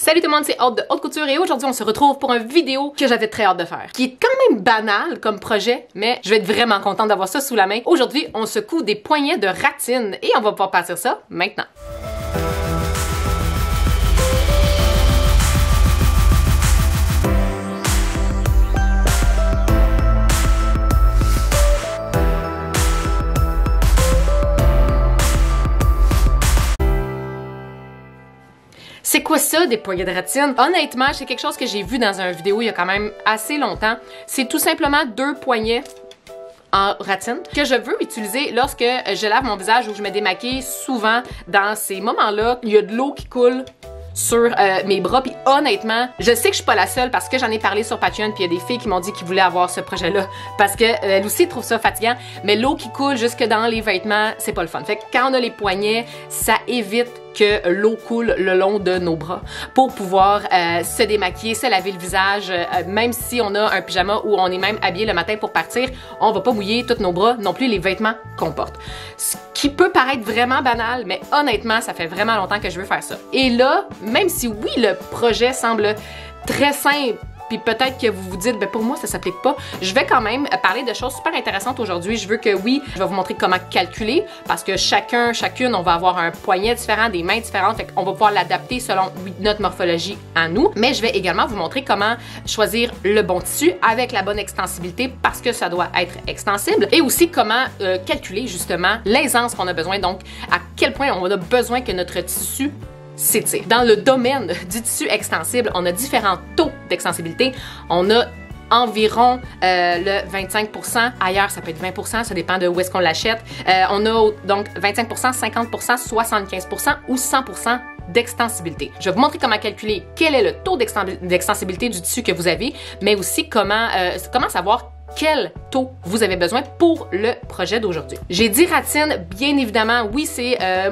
Salut tout le monde, c'est Aude de Haute Couture et aujourd'hui on se retrouve pour une vidéo que j'avais très hâte de faire, qui est quand même banale comme projet, mais je vais être vraiment contente d'avoir ça sous la main. Aujourd'hui, on se coud des poignets de ratine et on va pouvoir partir ça maintenant. C'est quoi ça, des poignets de ratine? Honnêtement, c'est quelque chose que j'ai vu dans une vidéo il y a quand même assez longtemps. C'est tout simplement deux poignets en ratine que je veux utiliser lorsque je lave mon visage ou je me démaquille. Souvent, dans ces moments-là, il y a de l'eau qui coule sur mes bras, puis honnêtement, je sais que je suis pas la seule parce que j'en ai parlé sur Patreon, puis il y a des filles qui m'ont dit qu'ils voulaient avoir ce projet-là parce que elles aussi trouvent ça fatigant, mais l'eau qui coule jusque dans les vêtements, c'est pas le fun. Fait que quand on a les poignets, ça évite que l'eau coule le long de nos bras pour pouvoir se démaquiller, se laver le visage, même si on a un pyjama ou on est même habillé le matin pour partir, on va pas mouiller tous nos bras, non plus les vêtements qu'on porte. Ce qui peut paraître vraiment banal, mais honnêtement, ça fait vraiment longtemps que je veux faire ça. Et là, même si oui, le projet semble très simple, puis peut-être que vous vous dites, ben pour moi, ça s'applique pas. Je vais quand même parler de choses super intéressantes aujourd'hui. Je veux que oui, je vais vous montrer comment calculer parce que chacune, on va avoir un poignet différent, des mains différentes. Fait qu'on va pouvoir l'adapter selon notre morphologie à nous. Mais je vais également vous montrer comment choisir le bon tissu avec la bonne extensibilité parce que ça doit être extensible. Et aussi comment calculer justement l'aisance qu'on a besoin. Donc, à quel point on a besoin que notre tissu s'étire. Dans le domaine du tissu extensible, on a différents taux d'extensibilité. On a environ le 25%. Ailleurs, ça peut être 20%, ça dépend de où est-ce qu'on l'achète. On a donc 25%, 50%, 75% ou 100% d'extensibilité. Je vais vous montrer comment calculer quel est le taux d'extensibilité du tissu que vous avez, mais aussi comment savoir quel taux vous avez besoin pour le projet d'aujourd'hui. J'ai dit ratine, bien évidemment, oui,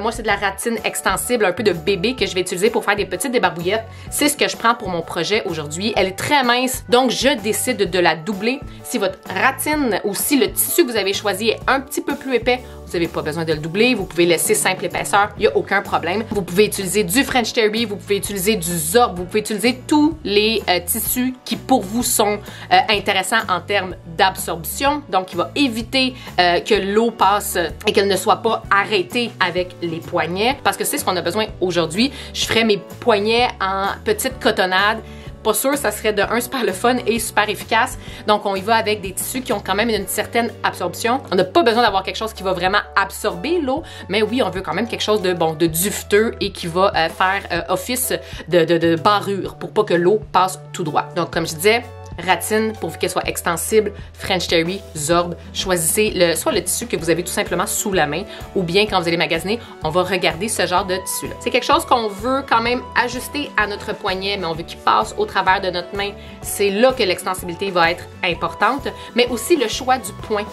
moi c'est de la ratine extensible, un peu de bébé que je vais utiliser pour faire des petites débarbouillettes. C'est ce que je prends pour mon projet aujourd'hui. Elle est très mince, donc je décide de la doubler. Si votre ratine ou si le tissu que vous avez choisi est un petit peu plus épais, vous n'avez pas besoin de le doubler, vous pouvez laisser simple épaisseur, il n'y a aucun problème. Vous pouvez utiliser du French Terry, vous pouvez utiliser du Zorb, vous pouvez utiliser tous les tissus qui pour vous sont intéressants en termes d'absorption, donc il va éviter que l'eau passe et qu'elle ne soit pas arrêtée avec les poignets, parce que c'est ce qu'on a besoin aujourd'hui. Je ferai mes poignets en petite cotonnade. Pas sûr, ça serait de un super le fun et super efficace. Donc, on y va avec des tissus qui ont quand même une certaine absorption. On n'a pas besoin d'avoir quelque chose qui va vraiment absorber l'eau, mais oui, on veut quand même quelque chose de de duveteux et qui va faire office de barrure pour pas que l'eau passe tout droit. Donc, comme je disais, ratine pour qu'elle soit extensible, French Terry, Zorb. Choisissez soit le tissu que vous avez tout simplement sous la main ou bien quand vous allez magasiner, on va regarder ce genre de tissu-là. C'est quelque chose qu'on veut quand même ajuster à notre poignet, mais on veut qu'il passe au travers de notre main. C'est là que l'extensibilité va être importante, mais aussi le choix du point.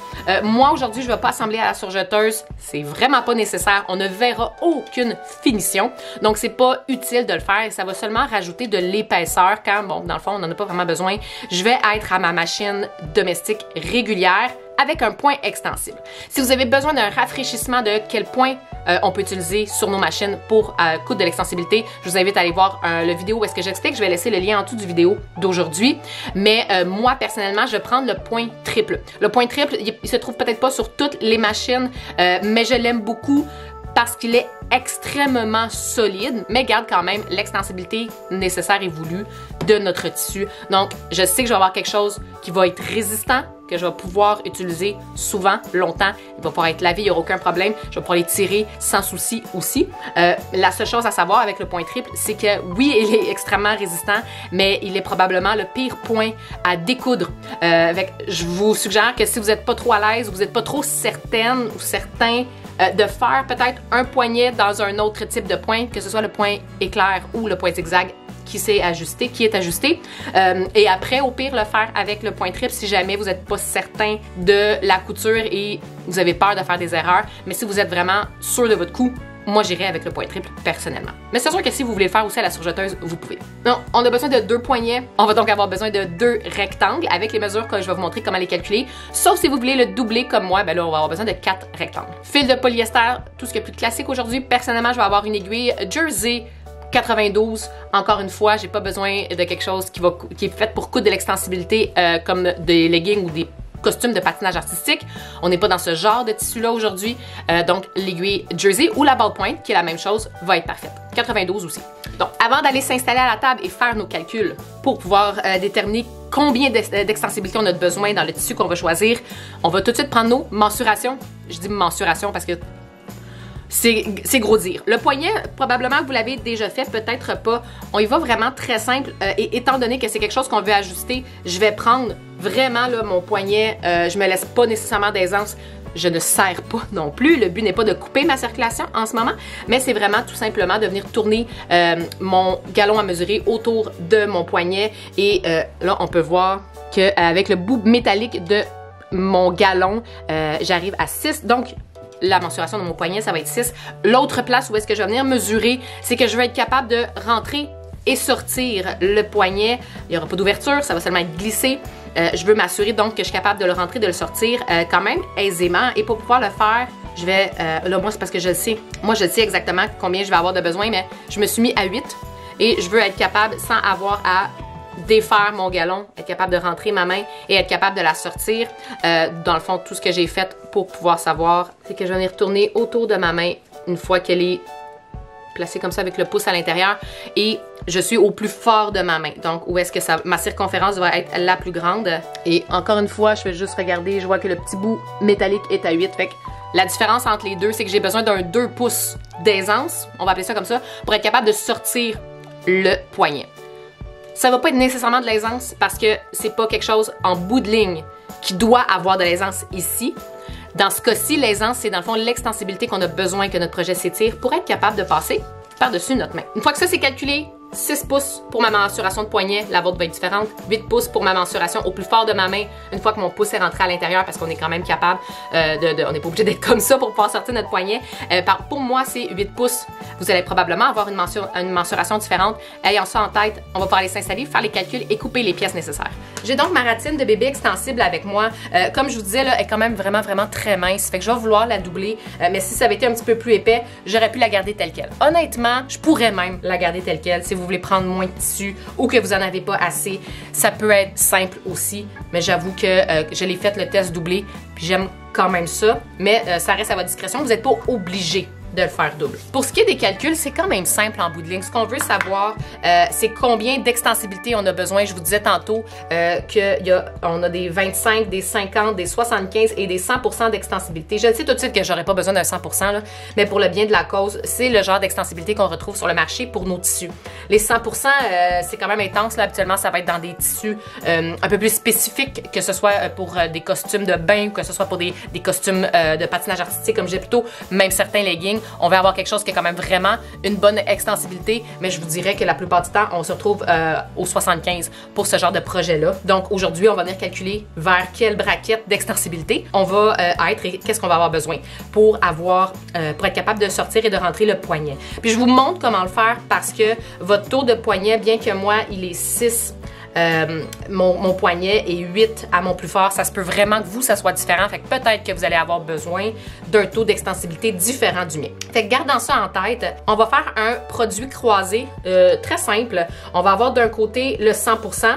Moi, aujourd'hui, je ne vais pas assembler à la surjeteuse. C'est vraiment pas nécessaire. On ne verra aucune finition. Donc, c'est pas utile de le faire. Ça va seulement rajouter de l'épaisseur quand, bon, dans le fond, on n'en a pas vraiment besoin. Je vais être à ma machine domestique régulière avec un point extensible. Si vous avez besoin d'un rafraîchissement de quel point on peut utiliser sur nos machines pour coudre de l'extensibilité, je vous invite à aller voir le vidéo où est-ce que j'explique. Je vais laisser le lien en dessous du vidéo d'aujourd'hui. Mais moi, personnellement, je vais prendre le point triple. Le point triple, il se trouve peut-être pas sur toutes les machines, mais je l'aime beaucoup parce qu'il est extrêmement solide, mais garde quand même l'extensibilité nécessaire et voulue de notre tissu. Donc, je sais que je vais avoir quelque chose qui va être résistant, que je vais pouvoir utiliser souvent, longtemps. Il va pouvoir être lavé, il n'y aura aucun problème. Je vais pouvoir les tirer sans souci aussi. La seule chose à savoir avec le point triple, c'est que oui, il est extrêmement résistant, mais il est probablement le pire point à découdre. Je vous suggère que si vous n'êtes pas trop à l'aise, vous n'êtes pas trop certaine ou certain de faire peut-être un poignet dans un autre type de point, que ce soit le point éclair ou le point zigzag qui est ajusté. Et après, au pire, le faire avec le point triple si jamais vous n'êtes pas certain de la couture et vous avez peur de faire des erreurs. Mais si vous êtes vraiment sûr de votre coup, moi j'irai avec le point triple personnellement. Mais c'est sûr que si vous voulez le faire aussi à la surjeteuse, vous pouvez. Non, on a besoin de 2 poignets. On va donc avoir besoin de 2 rectangles avec les mesures que je vais vous montrer comment les calculer. Sauf si vous voulez le doubler comme moi, ben là on va avoir besoin de 4 rectangles. Fil de polyester, tout ce qui est plus classique aujourd'hui. Personnellement, je vais avoir une aiguille Jersey 92, encore une fois, j'ai pas besoin de quelque chose qui est fait pour coudre de l'extensibilité comme des leggings ou des costumes de patinage artistique. On n'est pas dans ce genre de tissu-là aujourd'hui. Donc, l'aiguille jersey ou la ballpoint, qui est la même chose, va être parfaite. 92 aussi. Donc, avant d'aller s'installer à la table et faire nos calculs pour pouvoir déterminer combien d'extensibilité on a besoin dans le tissu qu'on va choisir, on va tout de suite prendre nos mensurations. Je dis mensuration parce que c'est gros dire. Le poignet, probablement que vous l'avez déjà fait, peut-être pas. On y va vraiment très simple. Et étant donné que c'est quelque chose qu'on veut ajuster, je vais prendre vraiment là, mon poignet. Je me laisse pas nécessairement d'aisance. Je ne serre pas non plus. Le but n'est pas de couper ma circulation en ce moment, mais c'est vraiment tout simplement de venir tourner mon galon à mesurer autour de mon poignet. Et là, on peut voir qu'avec le bout métallique de mon galon, j'arrive à 6. Donc, la mensuration de mon poignet, ça va être 6. L'autre place où est-ce que je vais venir mesurer, c'est que je vais être capable de rentrer et sortir le poignet. Il n'y aura pas d'ouverture, ça va seulement être glissé. Je veux m'assurer donc que je suis capable de le rentrer, de le sortir quand même aisément. Et pour pouvoir le faire, je vais... là, moi, c'est parce que je le sais. Moi, je sais exactement combien je vais avoir de besoin, mais je me suis mis à 8. Et je veux être capable, sans avoir à défaire mon galon, être capable de rentrer ma main et être capable de la sortir. Dans le fond, tout ce que j'ai fait pour pouvoir savoir, c'est que je vais venir tourner autour de ma main une fois qu'elle est placée comme ça avec le pouce à l'intérieur et je suis au plus fort de ma main. Donc, où est-ce que ma circonférence va être la plus grande. Et encore une fois, je vais juste regarder, je vois que le petit bout métallique est à 8. Fait que la différence entre les deux, c'est que j'ai besoin d'un 2 pouces d'aisance, on va appeler ça comme ça, pour être capable de sortir le poignet. Ça va pas être nécessairement de l'aisance parce que c'est pas quelque chose en bout de ligne qui doit avoir de l'aisance ici. Dans ce cas-ci, l'aisance, c'est dans le fond l'extensibilité qu'on a besoin que notre projet s'étire pour être capable de passer par-dessus notre main. Une fois que ça c'est calculé, 6 pouces pour ma mensuration de poignet, la vôtre va être différente. 8 pouces pour ma mensuration au plus fort de ma main, une fois que mon pouce est rentré à l'intérieur, parce qu'on est quand même capable on n'est pas obligé d'être comme ça pour pouvoir sortir notre poignet. Pour moi, c'est 8 pouces. Vous allez probablement avoir une mensuration différente. Ayant ça en tête, on va pouvoir aller s'installer, faire les calculs et couper les pièces nécessaires. J'ai donc ma ratine de bébé extensible avec moi. Comme je vous disais, là, elle est quand même vraiment très mince. Fait que je vais vouloir la doubler. Mais si ça avait été un petit peu plus épais, j'aurais pu la garder telle quelle. Honnêtement, je pourrais même la garder telle quelle. Si vous voulez prendre moins de tissu ou que vous n'en avez pas assez, ça peut être simple aussi. Mais j'avoue que je l'ai fait le test doublé. Puis j'aime quand même ça. Mais ça reste à votre discrétion. Vous n'êtes pas obligé de le faire double. Pour ce qui est des calculs, c'est quand même simple en bout de ligne. Ce qu'on veut savoir, c'est combien d'extensibilité on a besoin. Je vous disais tantôt qu'on a des 25, des 50, des 75 et des 100% d'extensibilité. Je le sais tout de suite que j'aurais pas besoin d'un 100%, là, mais pour le bien de la cause, c'est le genre d'extensibilité qu'on retrouve sur le marché pour nos tissus. Les 100%, c'est quand même intense. Là. Habituellement, ça va être dans des tissus un peu plus spécifiques, que ce soit pour des costumes de bain ou que ce soit pour des costumes de patinage artistique, comme j'ai plutôt, même certains leggings. On va avoir quelque chose qui a quand même vraiment une bonne extensibilité, mais je vous dirais que la plupart du temps, on se retrouve au 75 pour ce genre de projet-là. Donc aujourd'hui, on va venir calculer vers quelle braquette d'extensibilité on va être et qu'est-ce qu'on va avoir besoin pour être capable de sortir et de rentrer le poignet. Puis je vous montre comment le faire parce que votre tour de poignet, bien que moi, il est 6, mon poignet est 8 à mon plus fort. Ça se peut vraiment que vous, ça soit différent. Fait que peut-être que vous allez avoir besoin d'un taux d'extensibilité différent du mien. Fait que gardant ça en tête, on va faire un produit croisé très simple. On va avoir d'un côté le 100%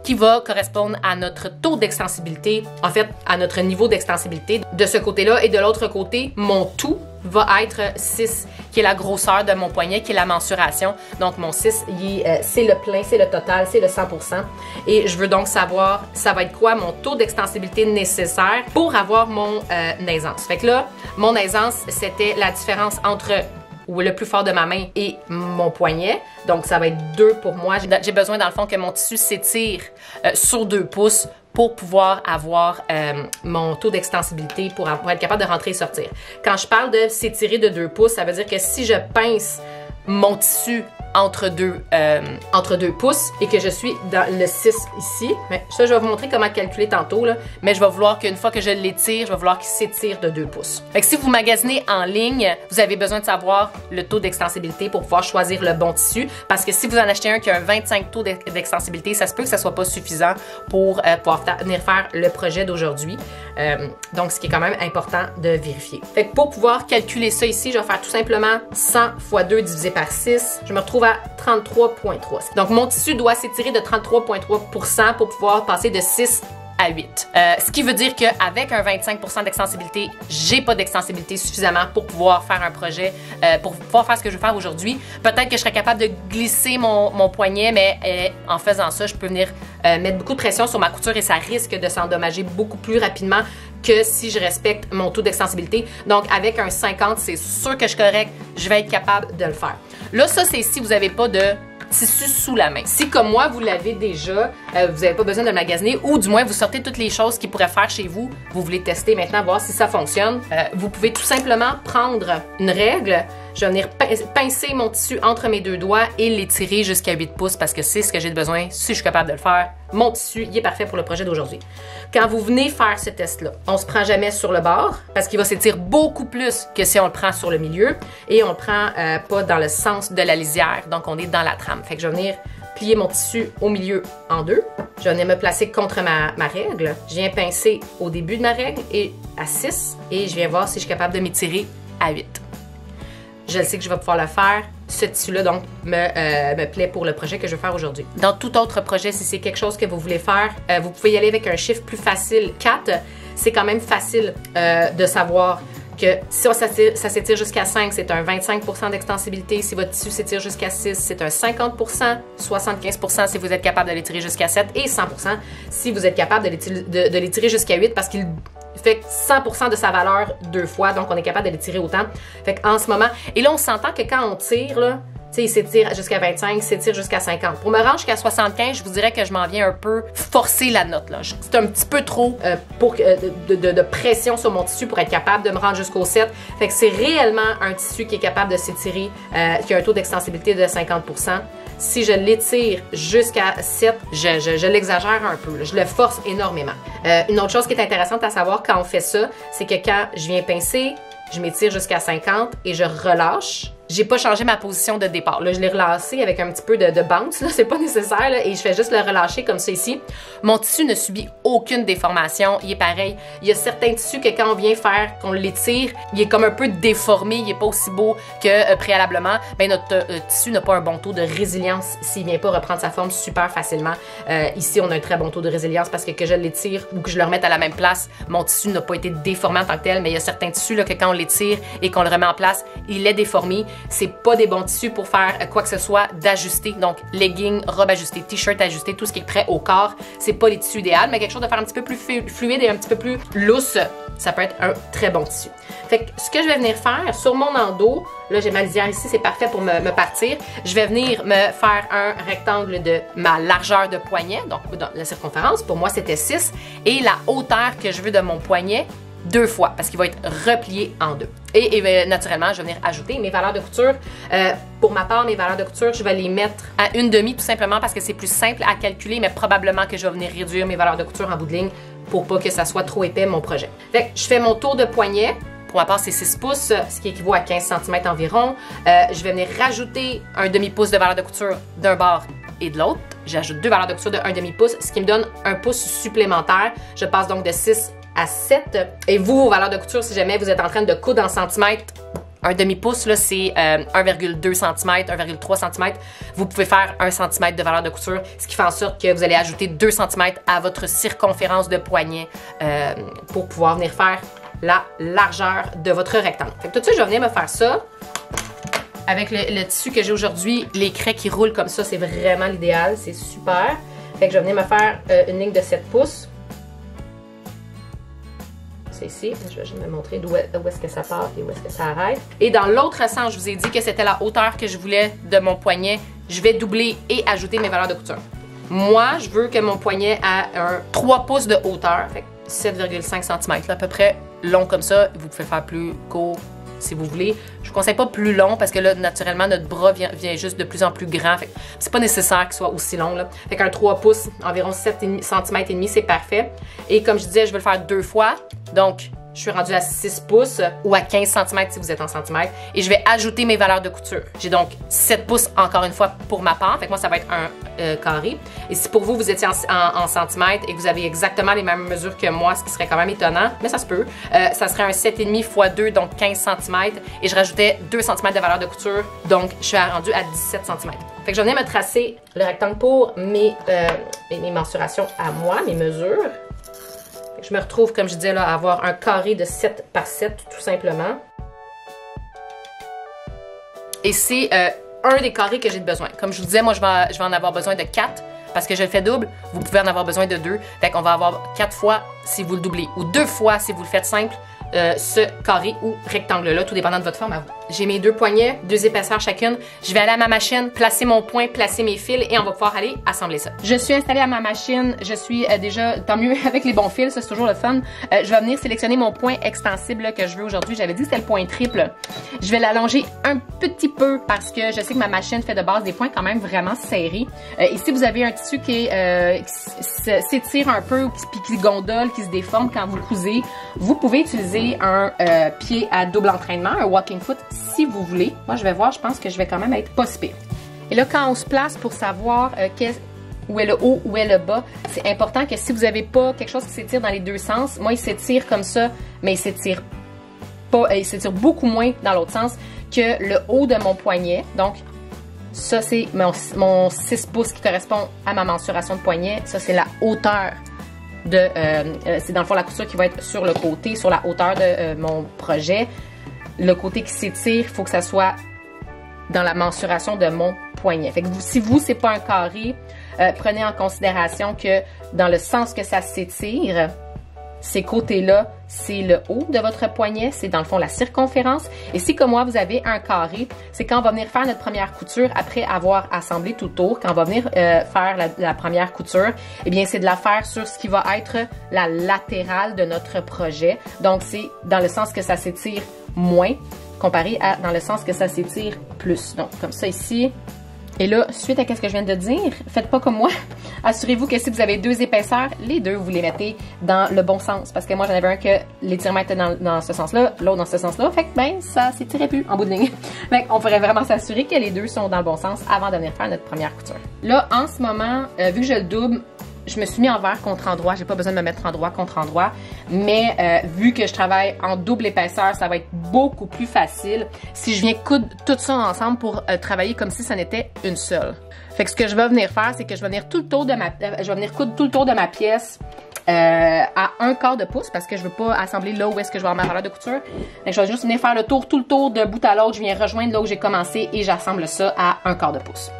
qui va correspondre à notre taux d'extensibilité, en fait, à notre niveau d'extensibilité de ce côté-là. Et de l'autre côté, mon tout va être 6, qui est la grosseur de mon poignet, qui est la mensuration. Donc, mon 6, c'est le plein, c'est le total, c'est le 100%. Et je veux donc savoir, ça va être quoi mon taux d'extensibilité nécessaire pour avoir mon aisance. Fait que là, mon aisance, c'était la différence entre le plus fort de ma main et mon poignet. Donc, ça va être 2 pour moi. J'ai besoin, dans le fond, que mon tissu s'étire sur 2 pouces pour pouvoir avoir mon taux d'extensibilité pour être capable de rentrer et sortir. Quand je parle de s'étirer de 2 pouces, ça veut dire que si je pince mon tissu entre deux pouces et que je suis dans le 6 ici. Mais ça, je vais vous montrer comment calculer tantôt, là. Mais je vais vouloir qu'une fois que je l'étire, je vais vouloir qu'il s'étire de 2 pouces. Fait que si vous magasinez en ligne, vous avez besoin de savoir le taux d'extensibilité pour pouvoir choisir le bon tissu. Parce que si vous en achetez un qui a un 25 taux d'extensibilité, ça se peut que ça soit pas suffisant pour pouvoir venir faire le projet d'aujourd'hui. Donc, ce qui est quand même important de vérifier. Fait que pour pouvoir calculer ça ici, je vais faire tout simplement 100 x 2 divisé par 6. Je me retrouve soit 33,3. Donc, mon tissu doit s'étirer de 33,3% pour pouvoir passer de 6 à 8. Ce qui veut dire qu'avec un 25% d'extensibilité, j'ai pas d'extensibilité suffisamment pour pouvoir faire un projet, pour pouvoir faire ce que je veux faire aujourd'hui. Peut-être que je serais capable de glisser mon poignet, mais en faisant ça, je peux venir mettre beaucoup de pression sur ma couture et ça risque de s'endommager beaucoup plus rapidement que si je respecte mon taux d'extensibilité. Donc, avec un 50, c'est sûr que je suis correct, je vais être capable de le faire. Là, ça, c'est si vous n'avez pas de tissu sous la main. Si, comme moi, vous l'avez déjà, vous n'avez pas besoin de le magasiner ou du moins vous sortez toutes les choses qui pourraient faire chez vous, vous voulez tester maintenant, voir si ça fonctionne, vous pouvez tout simplement prendre une règle, je vais venir pincer mon tissu entre mes deux doigts et l'étirer jusqu'à 8 pouces parce que c'est ce que j'ai besoin, si je suis capable de le faire. Mon tissu, il est parfait pour le projet d'aujourd'hui. Quand vous venez faire ce test-là, on se prend jamais sur le bord parce qu'il va s'étirer beaucoup plus que si on le prend sur le milieu et on le prend pas dans le sens de la lisière, donc on est dans la trame. Fait que je vais venir plier mon tissu au milieu en deux. Je vais venir me placer contre ma règle. Je viens pincer au début de ma règle et à 6 et je viens voir si je suis capable de m'étirer à 8. Je le sais que je vais pouvoir le faire. Ce tissu-là, donc, me plaît pour le projet que je veux faire aujourd'hui. Dans tout autre projet, si c'est quelque chose que vous voulez faire, vous pouvez y aller avec un chiffre plus facile. 4, c'est quand même facile de savoir que si ça s'étire jusqu'à 5, c'est un 25% d'extensibilité. Si votre tissu s'étire jusqu'à 6, c'est un 50%, 75% si vous êtes capable de l'étirer jusqu'à 7 et 100% si vous êtes capable de l'étirer jusqu'à 8 parce qu'il fait 100% de sa valeur 2 fois, donc on est capable de l'étirer autant. Fait qu'en ce moment, et là on s'entend que quand on tire, là, tu sais, il s'étire jusqu'à 25, il s'étire jusqu'à 50. Pour me rendre jusqu'à 75, je vous dirais que je m'en viens un peu forcer la note, là. C'est un petit peu trop de pression sur mon tissu pour être capable de me rendre jusqu'au 7. Fait que c'est réellement un tissu qui est capable de s'étirer, qui a un taux d'extensibilité de 50%. Si je l'étire jusqu'à 7, je l'exagère un peu, là. Je le force énormément. Une autre chose qui est intéressante à savoir quand on fait ça, c'est que quand je viens pincer, je m'étire jusqu'à 50 et je relâche. J'ai pas changé ma position de départ. Là, je l'ai relâché avec un petit peu de bounce, là, c'est pas nécessaire, là, et je fais juste le relâcher comme ça ici. Mon tissu ne subit aucune déformation, il est pareil. Il y a certains tissus que quand on vient faire, qu'on l'étire, il est comme un peu déformé, il est pas aussi beau que préalablement. Ben, notre tissu n'a pas un bon taux de résilience s'il vient pas reprendre sa forme super facilement. Ici, on a un très bon taux de résilience parce que je l'étire ou que je le remette à la même place, mon tissu n'a pas été déformé en tant que tel, mais il y a certains tissus là, que quand on l'étire et qu'on le remet en place, il est déformé. C'est pas des bons tissus pour faire quoi que ce soit d'ajusté. Donc, leggings, robe ajustée, t-shirt ajusté, tout ce qui est prêt au corps, c'est pas les tissus idéaux, mais quelque chose de faire un petit peu plus fluide et un petit peu plus lousse, ça peut être un très bon tissu. Fait que ce que je vais venir faire sur mon endos, là j'ai ma lisière ici, c'est parfait pour me partir. Je vais venir me faire un rectangle de ma largeur de poignet, donc dans la circonférence, pour moi c'était 6, et la hauteur que je veux de mon poignet, 2 fois, parce qu'il va être replié en 2. Et naturellement, je vais venir ajouter mes valeurs de couture. Pour ma part, mes valeurs de couture, je vais les mettre à 1/2 tout simplement parce que c'est plus simple à calculer, mais probablement que je vais venir réduire mes valeurs de couture en bout de ligne pour pas que ça soit trop épais mon projet. Fait que je fais mon tour de poignet. Pour ma part, c'est 6 pouces, ce qui équivaut à 15 cm environ. Je vais venir rajouter un demi-pouce de valeur de couture d'un bord et de l'autre. J'ajoute 2 valeurs de couture de 1 demi-pouce, ce qui me donne un pouce supplémentaire. Je passe donc de 6 à 7. Et vous, vos valeurs de couture, si jamais vous êtes en train de coudre en centimètres, un demi-pouce, là, c'est 1,2 cm, 1,3 cm. Vous pouvez faire 1 cm de valeur de couture, ce qui fait en sorte que vous allez ajouter 2 cm à votre circonférence de poignet pour pouvoir venir faire la largeur de votre rectangle. Fait que tout de suite, je vais venir me faire ça. Avec le tissu que j'ai aujourd'hui, les craies qui roulent comme ça, c'est vraiment l'idéal, c'est super. Fait que je vais venir me faire une ligne de 7 pouces. C'est ici, je vais juste me montrer d'où est-ce que ça part et où est-ce que ça arrête. Et dans l'autre sens, je vous ai dit que c'était la hauteur que je voulais de mon poignet. Je vais doubler et ajouter mes valeurs de couture. Moi, je veux que mon poignet ait un 3 pouces de hauteur, fait 7,5 cm à peu près long comme ça. Vous pouvez faire plus court si vous voulez. Je vous conseille pas plus long parce que là, naturellement, notre bras vient juste de plus en plus grand. C'est pas nécessaire qu'il soit aussi long, là. Fait qu'un 3 pouces, environ 7 cm et demi, c'est parfait. Et comme je disais, je vais le faire 2 fois. Donc, je suis rendue à 6 pouces ou à 15 cm si vous êtes en centimètres. Et je vais ajouter mes valeurs de couture. J'ai donc 7 pouces encore une fois pour ma part. Fait que moi, ça va être un carré. Et si pour vous, vous étiez en centimètres et que vous avez exactement les mêmes mesures que moi, ce qui serait quand même étonnant, mais ça se peut, ça serait un 7,5 x 2, donc 15 cm. Et je rajoutais 2 cm de valeur de couture, donc je suis rendue à 17 cm. Fait que je vais venir me tracer le rectangle pour mes mensurations à moi, mes mesures. Je me retrouve, comme je disais, là, à avoir un carré de 7 par 7, tout simplement. Et c'est un des carrés que j'ai besoin. Comme je vous disais, moi, je vais en avoir besoin de 4 parce que je le fais double. Vous pouvez en avoir besoin de 2. Fait qu'on va avoir 4 fois si vous le doublez ou 2 fois si vous le faites simple. Ce carré ou rectangle-là, tout dépendant de votre forme à vous. J'ai mes 2 poignets, 2 épaisseurs chacune. Je vais aller à ma machine, placer mon point, placer mes fils et on va pouvoir aller assembler ça. Je suis installée à ma machine, je suis déjà, tant mieux avec les bons fils, ça c'est toujours le fun. Je vais venir sélectionner mon point extensible là, que je veux aujourd'hui. J'avais dit que c'était le point triple. Je vais l'allonger un petit peu parce que je sais que ma machine fait de base des points quand même vraiment serrés. Et si vous avez un tissu qui s'étire un peu, puis qui gondole, qui se déforme quand vous cousez, vous pouvez utiliser un pied à double entraînement, un walking foot, si vous voulez. Moi, je vais voir, je pense que je vais quand même être pas si pire. Et là, quand on se place pour savoir où est le haut, où est le bas, c'est important que si vous n'avez pas quelque chose qui s'étire dans les deux sens, moi, il s'étire comme ça, mais il s'étire pas, il s'étire beaucoup moins dans l'autre sens que le haut de mon poignet. Donc, ça, c'est mon 6 pouces qui correspond à ma mensuration de poignet. Ça, c'est la hauteur c'est dans le fond la couture qui va être sur le côté, sur la hauteur de mon projet. Le côté qui s'étire, il faut que ça soit dans la mensuration de mon poignet. Fait que si vous, c'est pas un carré, prenez en considération que dans le sens que ça s'étire, ces côtés-là, c'est le haut de votre poignet, c'est dans le fond la circonférence. Et si comme moi, vous avez un carré, c'est quand on va venir faire notre première couture après avoir assemblé tout le tour, quand on va venir faire la première couture, eh bien c'est de la faire sur ce qui va être la latérale de notre projet. Donc c'est dans le sens que ça s'étire moins, comparé à dans le sens que ça s'étire plus. Donc comme ça ici. Et là, suite à ce que je viens de dire, faites pas comme moi. Assurez-vous que si vous avez 2 épaisseurs, les 2, vous les mettez dans le bon sens. Parce que moi, j'en avais un que l'étirement était dans ce sens-là, l'autre dans ce sens-là. Fait que, ben, ça s'étirait plus en bout de ligne. Fait qu'on pourrait vraiment s'assurer que les 2 sont dans le bon sens avant de venir faire notre première couture. Là, en ce moment, vu que je le double, je me suis mis envers contre endroit. J'ai pas besoin de me mettre endroit contre endroit. Mais vu que je travaille en double épaisseur, ça va être beaucoup plus facile si je viens coudre tout ça ensemble pour travailler comme si ça n'était une seule. Fait que ce que je vais venir faire, c'est que je vais venir tout le tour de je vais venir coudre tout le tour de ma pièce à 1/4 de pouce parce que je veux pas assembler là où est-ce que je vais avoir ma valeur de couture. Donc, je vais juste venir faire tout le tour de bout à l'autre. Je viens rejoindre là où j'ai commencé et j'assemble ça à 1/4 de pouce.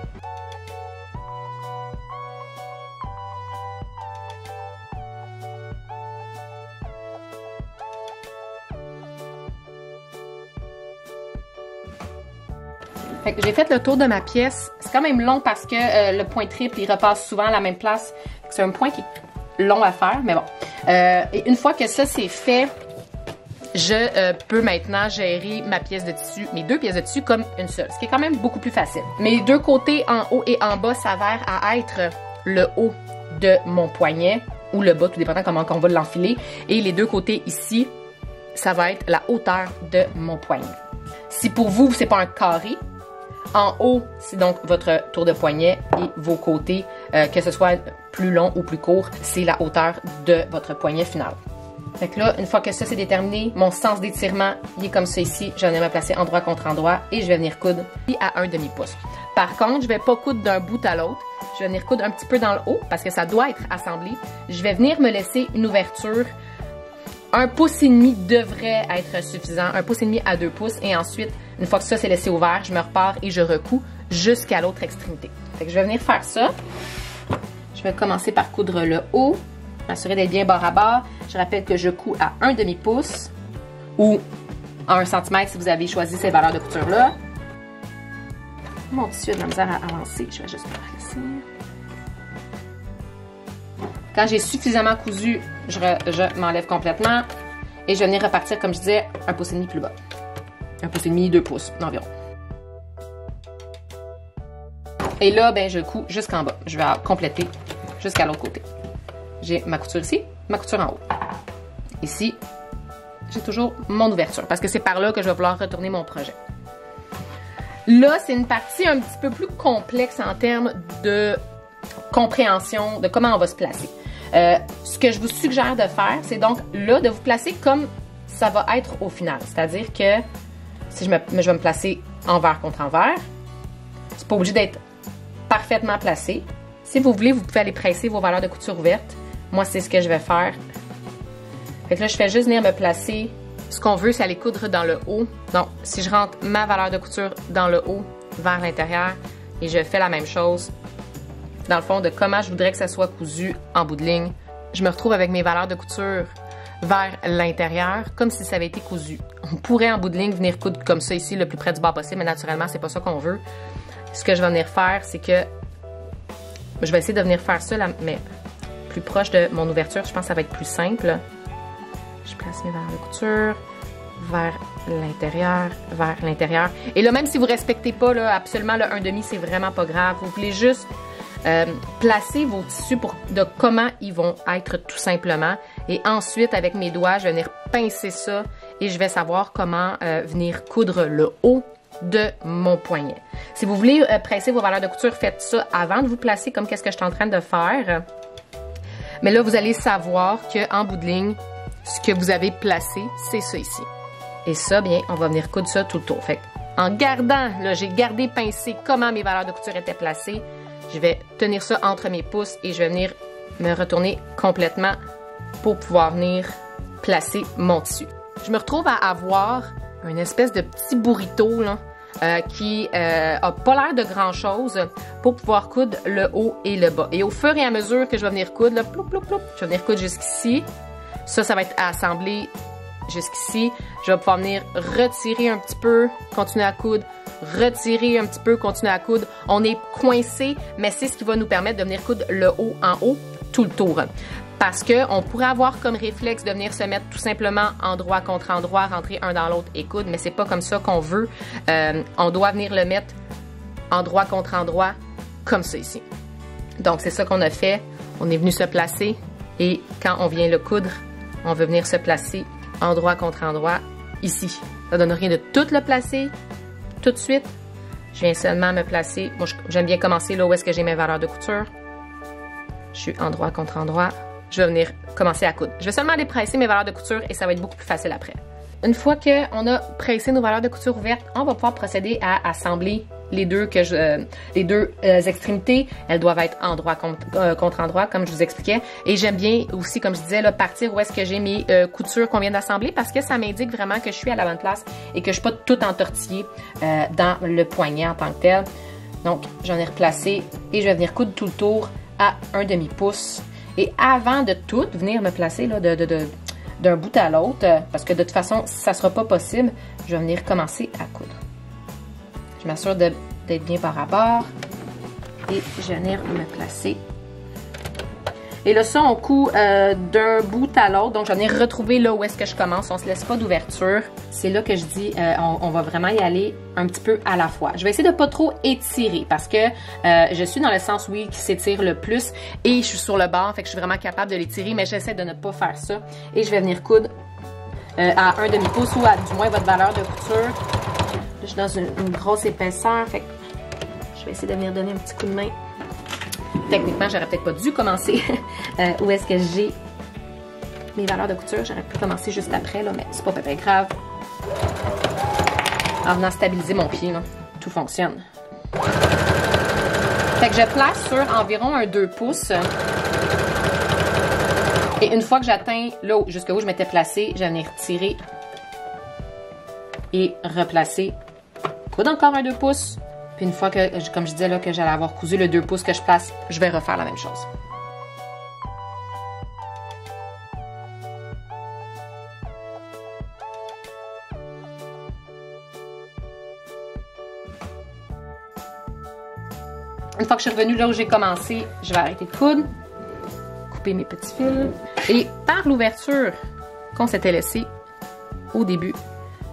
J'ai fait le tour de ma pièce. C'est quand même long parce que le point triple, il repasse souvent à la même place. C'est un point qui est long à faire, mais bon. Et une fois que ça c'est fait, je peux maintenant gérer ma pièce de tissu, mes 2 pièces de tissu comme une seule, ce qui est quand même beaucoup plus facile. Mes 2 côtés en haut et en bas s'avèrent à être le haut de mon poignet ou le bas, tout dépendant comment on va l'enfiler. Et les 2 côtés ici, ça va être la hauteur de mon poignet. Si pour vous, c'est pas un carré, en haut, c'est donc votre tour de poignet et vos côtés, que ce soit plus long ou plus court, c'est la hauteur de votre poignet final. Fait que là, une fois que ça c'est déterminé, mon sens d'étirement, il est comme ça ici. Je vais me placer endroit contre endroit et je vais venir coudre à 1/2 pouce. Par contre, je vais pas coudre d'un bout à l'autre. Je vais venir coudre un petit peu dans le haut parce que ça doit être assemblé. Je vais venir me laisser une ouverture. 1,5 pouce devrait être suffisant. 1,5 pouce à 2 pouces. Et ensuite, une fois que ça c'est laissé ouvert, je me repars et je recouds jusqu'à l'autre extrémité. Fait que je vais venir faire ça. Je vais commencer par coudre le haut. M'assurer d'être bien bord à bord. Je rappelle que je couds à 1/2 pouce ou à 1 cm si vous avez choisi ces valeurs de couture-là. Mon tissu a de la misère à avancer. Je vais juste le laisser. Quand j'ai suffisamment cousu, je m'enlève complètement et je vais venir repartir, comme je disais, 1,5 pouce plus bas. 1,5 pouce, 2 pouces environ. Et là, ben, je couds jusqu'en bas. Je vais compléter jusqu'à l'autre côté. J'ai ma couture ici, ma couture en haut. Ici, j'ai toujours mon ouverture parce que c'est par là que je vais vouloir retourner mon projet. Là, c'est une partie un petit peu plus complexe en termes de compréhension de comment on va se placer. Ce que je vous suggère de faire, c'est donc là de vous placer comme ça va être au final. C'est-à-dire que si je vais me placer envers contre envers, c'est pas obligé d'être parfaitement placé. Si vous voulez, vous pouvez aller presser vos valeurs de couture ouvertes. Moi, c'est ce que je vais faire. Fait que là, je fais juste venir me placer. Ce qu'on veut, c'est aller coudre dans le haut. Donc, si je rentre ma valeur de couture dans le haut, vers l'intérieur, et je fais la même chose, dans le fond, de comment je voudrais que ça soit cousu en bout de ligne, je me retrouve avec mes valeurs de couture vers l'intérieur, comme si ça avait été cousu. On pourrait, en bout de ligne, venir coudre comme ça ici, le plus près du bas possible, mais naturellement, c'est pas ça qu'on veut. Ce que je vais venir faire, c'est que je vais essayer de venir faire ça, là, mais plus proche de mon ouverture. Je pense que ça va être plus simple. Je place mes valeurs de couture vers l'intérieur. Et là, même si vous ne respectez pas là, absolument le 1,5, c'est vraiment pas grave. Vous voulez juste placer vos tissus de comment ils vont être tout simplement. Et ensuite, avec mes doigts, je vais venir pincer ça et je vais savoir comment venir coudre le haut de mon poignet. Si vous voulez presser vos valeurs de couture, faites ça avant de vous placer comme qu'est-ce que je suis en train de faire. Mais là, vous allez savoir qu'en bout de ligne, ce que vous avez placé, c'est ça ici. Et ça, bien, on va venir coudre ça tout le tour. Fait en gardant, là, j'ai gardé pincé comment mes valeurs de couture étaient placées. Je vais tenir ça entre mes pouces et je vais venir me retourner complètement pour pouvoir venir placer mon tissu. Je me retrouve à avoir une espèce de petit burrito là, qui a pas l'air de grand chose pour pouvoir coudre le haut et le bas. Et au fur et à mesure que je vais venir coudre, là, ploup, ploup, ploup, je vais venir coudre jusqu'ici. Ça va être assemblé jusqu'ici. Je vais pouvoir venir retirer un petit peu, continuer à coudre, retirer un petit peu, continuer à coudre. On est coincé, mais c'est ce qui va nous permettre de venir coudre le haut en haut tout le tour. Parce qu'on pourrait avoir comme réflexe de venir se mettre tout simplement endroit contre endroit, rentrer un dans l'autre et coudre, mais c'est pas comme ça qu'on veut. On doit venir le mettre endroit contre endroit, comme ça ici. Donc c'est ça qu'on a fait. On est venu se placer et quand on vient le coudre, on veut venir se placer endroit contre endroit ici. Ça donne rien de tout le placer tout de suite. Je viens seulement me placer. Moi, j'aime bien commencer là où est-ce que j'ai mes valeurs de couture. Je suis endroit contre endroit. Je vais venir commencer à coudre. Je vais seulement aller presser mes valeurs de couture et ça va être beaucoup plus facile après. Une fois qu'on a pressé nos valeurs de couture ouvertes, on va pouvoir procéder à assembler les deux extrémités. Elles doivent être endroit contre endroit, comme je vous expliquais. Et j'aime bien aussi, comme je disais, là, partir où est-ce que j'ai mes coutures qu'on vient d'assembler parce que ça m'indique vraiment que je suis à la bonne place et que je ne suis pas tout entortillée dans le poignet en tant que tel. Donc, j'en ai replacé et je vais venir coudre tout le tour à 1/2 pouce. Et avant de tout venir me placer là, d'un bout à l'autre, parce que de toute façon, ça ne sera pas possible, je vais venir commencer à coudre. Je m'assure d'être bien par rapport et je vais venir me placer. Et là, ça, on coud d'un bout à l'autre. Donc, je vais venir retrouver là où est-ce que je commence. On ne se laisse pas d'ouverture. C'est là que je dis, on va vraiment y aller un petit peu à la fois. Je vais essayer de ne pas trop étirer parce que je suis dans le sens, oui, qui s'étire le plus et je suis sur le bord. Fait que je suis vraiment capable de l'étirer, mais j'essaie de ne pas faire ça. Et je vais venir coudre à 1/2 pouce ou à du moins votre valeur de couture. Là, je suis dans une grosse épaisseur. Fait que je vais essayer de venir donner un petit coup de main. Techniquement, j'aurais peut-être pas dû commencer où est-ce que j'ai mes valeurs de couture. J'aurais pu commencer juste après, là, mais c'est pas très grave. En venant stabiliser mon pied, là, tout fonctionne. Fait que je place sur environ un 2 pouces. Et une fois que j'atteins là jusqu'où je m'étais placée, je vais venir tirer et replacer. Coudre encore un 2 pouces. Puis une fois que, comme je disais là, que j'allais avoir cousu le 2 pouces que je place, je vais refaire la même chose. Une fois que je suis revenue là où j'ai commencé, je vais arrêter de coudre, couper mes petits fils. Et par l'ouverture qu'on s'était laissée au début,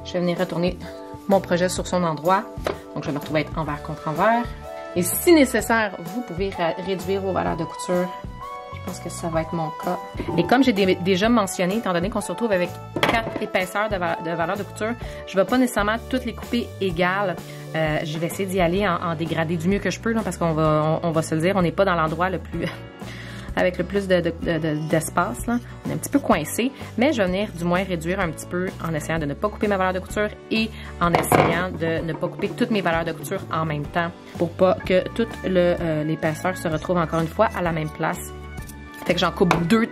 je vais venir retourner mon projet sur son endroit. Donc, je vais me retrouver à être envers contre envers. Et si nécessaire, vous pouvez réduire vos valeurs de couture. Je pense que ça va être mon cas. Et comme j'ai déjà mentionné, étant donné qu'on se retrouve avec 4 épaisseurs de valeur de couture. Je ne vais pas nécessairement toutes les couper égales. Je vais essayer d'y aller en dégradé du mieux que je peux, là, parce qu'on va se le dire, on n'est pas dans l'endroit le plus... avec le plus d'espace, là. On est un petit peu coincé, mais je vais venir du moins réduire un petit peu en essayant de ne pas couper ma valeur de couture et en essayant de ne pas couper toutes mes valeurs de couture en même temps pour pas que toute l'épaisseur se retrouve encore une fois à la même place. Fait que j'en coupe 2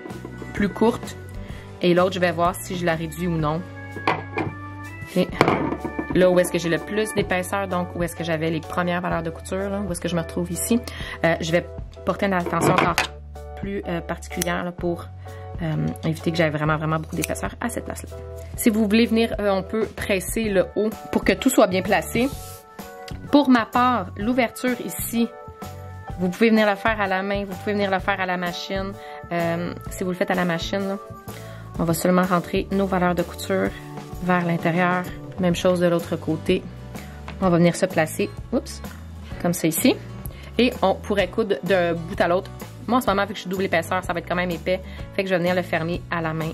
plus courtes et l'autre, je vais voir si je la réduis ou non. Et là où est-ce que j'ai le plus d'épaisseur, donc où est-ce que j'avais les premières valeurs de couture, là, où est-ce que je me retrouve ici, je vais porter une attention encore plus particulière là, pour éviter que j'aie vraiment beaucoup d'épaisseur à cette place-là. Si vous voulez venir, on peut presser le haut pour que tout soit bien placé. Pour ma part, l'ouverture ici, vous pouvez venir le faire à la main, vous pouvez venir le faire à la machine. Si vous le faites à la machine, là, on va seulement rentrer nos valeurs de couture vers l'intérieur. Même chose de l'autre côté. On va venir se placer, oups, comme ça ici. Et on pourrait coudre d'un bout à l'autre. Moi, en ce moment, vu que je suis double épaisseur, ça va être quand même épais. Fait que je vais venir le fermer à la main,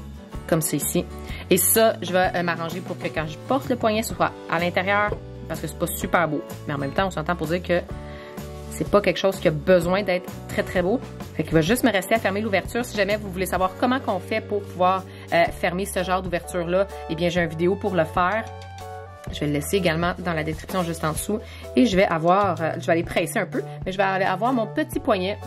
comme ça ici. Et ça, je vais m'arranger pour que quand je porte le poignet, ce soit à l'intérieur, parce que c'est pas super beau. Mais en même temps, on s'entend pour dire que c'est pas quelque chose qui a besoin d'être très beau. Fait qu'il va juste me rester à fermer l'ouverture. Si jamais vous voulez savoir comment qu'on fait pour pouvoir fermer ce genre d'ouverture-là, eh bien, j'ai une vidéo pour le faire. Je vais le laisser également dans la description juste en dessous. Et je vais aller presser un peu, mais je vais avoir mon petit poignet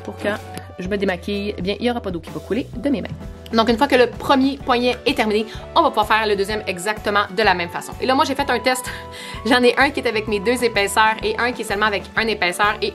pour quand je me démaquille, eh bien, il n'y aura pas d'eau qui va couler de mes mains. Donc, une fois que le premier poignet est terminé, on va pouvoir faire le deuxième exactement de la même façon. Et là, moi, j'ai fait un test. J'en ai un qui est avec mes 2 épaisseurs et un qui est seulement avec 1 épaisseur. Et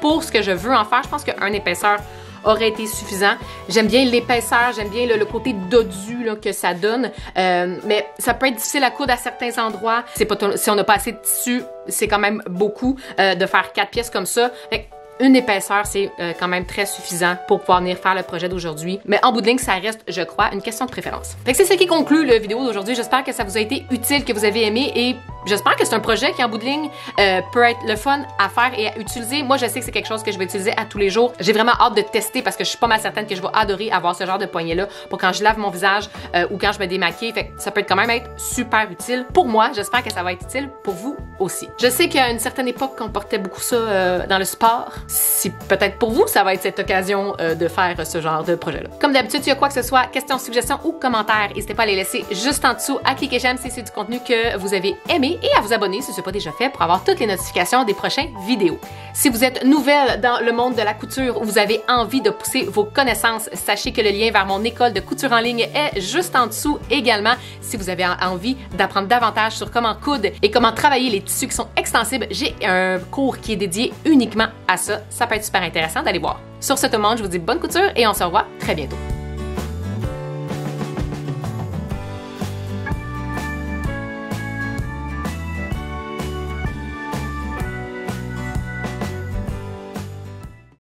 pour ce que je veux en faire, je pense qu'un épaisseur aurait été suffisant. J'aime bien l'épaisseur, j'aime bien le côté dodu là, que ça donne, mais ça peut être difficile à coudre à certains endroits. Si on n'a pas assez de tissu, c'est quand même beaucoup de faire 4 pièces comme ça. Fait une épaisseur, c'est quand même très suffisant pour pouvoir venir faire le projet d'aujourd'hui. Mais en bout de ligne, ça reste, je crois, une question de préférence. Fait que c'est ce qui conclut la vidéo d'aujourd'hui. J'espère que ça vous a été utile, que vous avez aimé et j'espère que c'est un projet qui, en bout de ligne, peut être le fun à faire et à utiliser. Moi, je sais que c'est quelque chose que je vais utiliser à tous les jours. J'ai vraiment hâte de tester parce que je suis pas mal certaine que je vais adorer avoir ce genre de poignet-là pour quand je lave mon visage ou quand je me démaquille. Fait que ça peut quand même être super utile pour moi. J'espère que ça va être utile pour vous aussi. Je sais qu'à une certaine époque, on portait beaucoup ça dans le sport. Si peut-être pour vous, ça va être cette occasion de faire ce genre de projet-là. Comme d'habitude, s'il y a quoi que ce soit, questions, suggestions ou commentaires, n'hésitez pas à les laisser juste en dessous, à cliquer j'aime si c'est du contenu que vous avez aimé et à vous abonner si ce n'est pas déjà fait pour avoir toutes les notifications des prochaines vidéos. Si vous êtes nouvelle dans le monde de la couture ou vous avez envie de pousser vos connaissances, sachez que le lien vers mon école de couture en ligne est juste en dessous également. Si vous avez envie d'apprendre davantage sur comment coudre et comment travailler les tissus qui sont extensibles, j'ai un cours qui est dédié uniquement à ça. Ça peut être super intéressant d'aller voir. Sur ce, tout le monde, je vous dis bonne couture et on se revoit très bientôt.